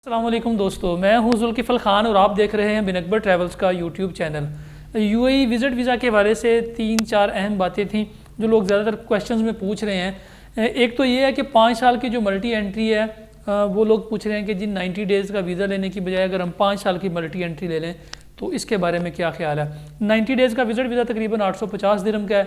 अस्सलाम वालेकुम दोस्तों, मैं हूं जुल्किफ़ल ख़ान और आप देख रहे हैं बिन अकबर ट्रैवल्स का YouTube channel. UAE visit visa के हवाले से 3-4 अहम बातें थी जो लोग ज़्यादातर क्वेश्चंस में पूछ रहे हैं। एक तो ये है कि 5 साल की जो मल्टी एंट्री है वो लोग पूछ रहे हैं कि जिन 90 डेज़ का वीज़ा लेने की बजाय अगर हम 5 साल की मल्टी एंट्री ले लें तो इसके बारे में क्या ख्याल है। 90 डेज़ का विज़िट वीज़ा तकरीबन 850 दिरहम का है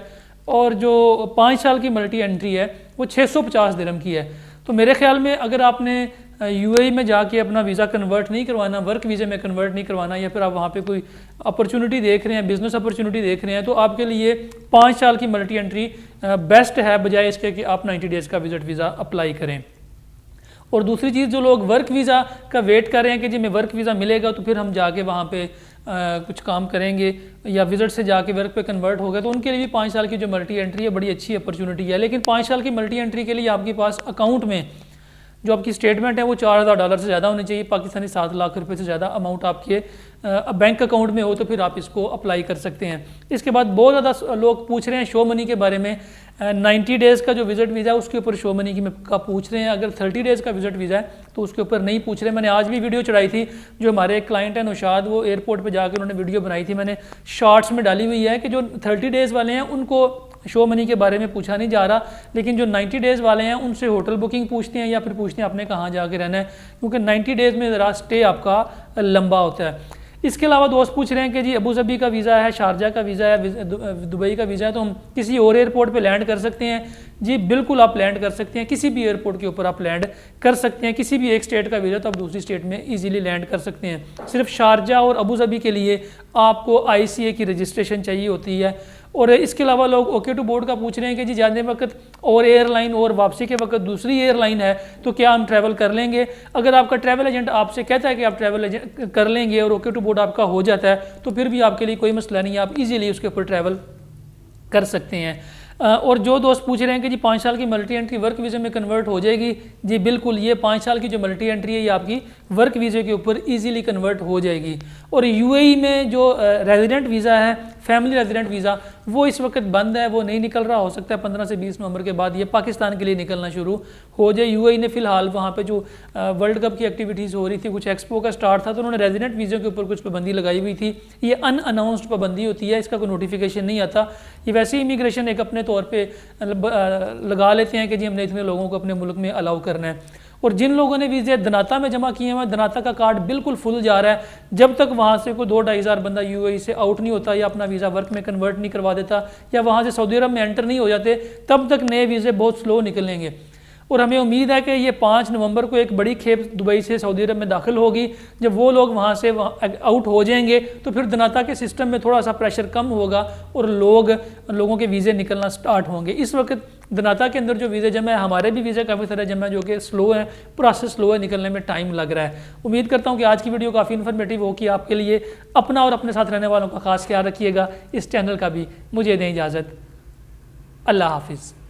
और जो 5 साल की मल्टी एंट्री है वो 650 दिरहम की है। तो मेरे ख्याल में अगर आपने यूएई में जाके अपना वीज़ा कन्वर्ट नहीं करवाना, वर्क वीज़े में कन्वर्ट नहीं करवाना, या फिर आप वहाँ पे कोई अपॉर्चुनिटी देख रहे हैं, बिजनेस अपॉर्चुनिटी देख रहे हैं, तो आपके लिए 5 साल की मल्टी एंट्री बेस्ट है बजाय इसके कि आप 90 डेज़ का विजिट वीज़ा अप्लाई करें। और दूसरी चीज़, जो लोग वर्क वीज़ा का वेट कर रहे हैं कि जी हमें वर्क वीज़ा मिलेगा तो फिर हम जाके वहाँ पे कुछ काम करेंगे या विजिट से जाके वर्क पे कन्वर्ट हो गए, तो उनके लिए भी 5 साल की जो मल्टी एंट्री है बड़ी अच्छी अपॉर्चुनिटी है। लेकिन 5 साल की मल्टी एंट्री के लिए आपके पास अकाउंट में जो आपकी स्टेटमेंट है वो $4000 से ज़्यादा होनी चाहिए, पाकिस्तानी 7 लाख रुपए से ज़्यादा अमाउंट आपके बैंक अकाउंट में हो तो फिर आप इसको अप्लाई कर सकते हैं। इसके बाद बहुत ज़्यादा लोग पूछ रहे हैं शो मनी के बारे में। 90 डेज़ का जो विजिट वीज़ा है उसके ऊपर शो मनी का पूछ रहे हैं। अगर 30 डेज़ का विजिट वीज़ा है तो उसके ऊपर नहीं पूछ रहे। मैंने आज भी वीडियो चढ़ाई थी, जो हमारे एक क्लाइंट है नौशाद, वो एयरपोर्ट पर जाकर उन्होंने वीडियो बनाई थी, मैंने शॉर्ट्स में डाली हुई है कि जो 30 डेज़ वाले हैं उनको शो मनी के बारे में पूछा नहीं जा रहा, लेकिन जो 90 डेज़ वाले हैं उनसे होटल बुकिंग पूछते हैं या फिर पूछते हैं आपने कहाँ जाके रहना है, क्योंकि 90 डेज़ में ज़रा स्टे आपका लंबा होता है। इसके अलावा दोस्त पूछ रहे हैं कि जी अबू धाबी का वीज़ा है, शारजा का वीज़ा है, दुबई का वीज़ा है, तो हम किसी और एयरपोर्ट पे लैंड कर सकते हैं? जी बिल्कुल, आप लैंड कर सकते हैं, किसी भी एयरपोर्ट के ऊपर आप लैंड कर सकते हैं। किसी भी एक स्टेट का वीज़ा तो आप दूसरी स्टेट में इजीली लैंड कर सकते हैं। सिर्फ शारजा और अबू धाबी के लिए आपको ICA की रजिस्ट्रेशन चाहिए होती है। और इसके अलावा लोग ओके टू बोर्ड का पूछ रहे हैं कि जी जाने वक्त और एयरलाइन और वापसी के वक्त दूसरी एयरलाइन है तो क्या हम ट्रैवल कर लेंगे? अगर आपका ट्रैवल एजेंट आपसे कहता है कि आप ट्रैवल एजेंट कर लेंगे और ओके टू बोर्ड आपका हो जाता है तो फिर भी आपके लिए कोई मसला नहीं है, आप इजीली उसके ऊपर ट्रैवल कर सकते हैं। और जो दोस्त पूछ रहे हैं कि जी 5 साल की मल्टी एंट्री वर्क वीज़े में कन्वर्ट हो जाएगी, जी बिल्कुल, ये 5 साल की जो मल्टी एंट्री है ये आपकी वर्क वीज़े के ऊपर इजीली कन्वर्ट हो जाएगी। और यूएई में जो रेजिडेंट वीज़ा है, फैमिली रेजिडेंट वीज़ा, वो इस वक्त बंद है, वो नहीं निकल रहा। हो सकता है 15 से 20 नवंबर के बाद ये पाकिस्तान के लिए निकलना शुरू हो जाए। यूएई ने फिलहाल वहाँ पे जो वर्ल्ड कप की एक्टिविटीज़ हो रही थी, कुछ एक्सपो का स्टार्ट था, तो उन्होंने रेजिडेंट वीज़े के ऊपर कुछ पाबंदी लगाई हुई थी। ये अनअनाउंस्ड पाबंदी होती है, इसका कोई नोटिफिकेशन नहीं आता। ये वैसे ही इमिग्रेशन एक अपने तौर पर लगा लेते हैं कि जी हमने इतने लोगों को अपने मुल्क में अलाउ करना है। और जिन लोगों ने वीज़े धनाता में जमा किए हैं, धनाता का कार्ड बिल्कुल फुल जा रहा है। जब तक वहाँ से कोई 2-2.5 हज़ार बंदा यूएई से आउट नहीं होता या अपना वीज़ा वर्क में कन्वर्ट नहीं करवा देता या वहाँ से सऊदी अरब में एंटर नहीं हो जाते, तब तक नए वीज़े बहुत स्लो निकलेंगे। और हमें उम्मीद है कि ये 5 नवंबर को एक बड़ी खेप दुबई से सऊदी अरब में दाखिल होगी। जब वो लोग वहाँ से आउट हो जाएंगे तो फिर धनाता के सिस्टम में थोड़ा सा प्रेशर कम होगा और लोगों के वीज़े निकलना स्टार्ट होंगे। इस वक्त धनाता के अंदर जो वीज़े जमा है, हमारे भी वीज़े काफ़ी सारे जमा है जो कि स्लो है, प्रोसेस स्लो है, निकलने में टाइम लग रहा है। उम्मीद करता हूँ कि आज की वीडियो काफ़ी इन्फॉर्मेटिव हो कि आपके लिए। अपना और अपने साथ रहने वालों का खास ख्याल रखिएगा। इस चैनल का भी मुझे दें इजाज़त। अल्लाह हाफिज़।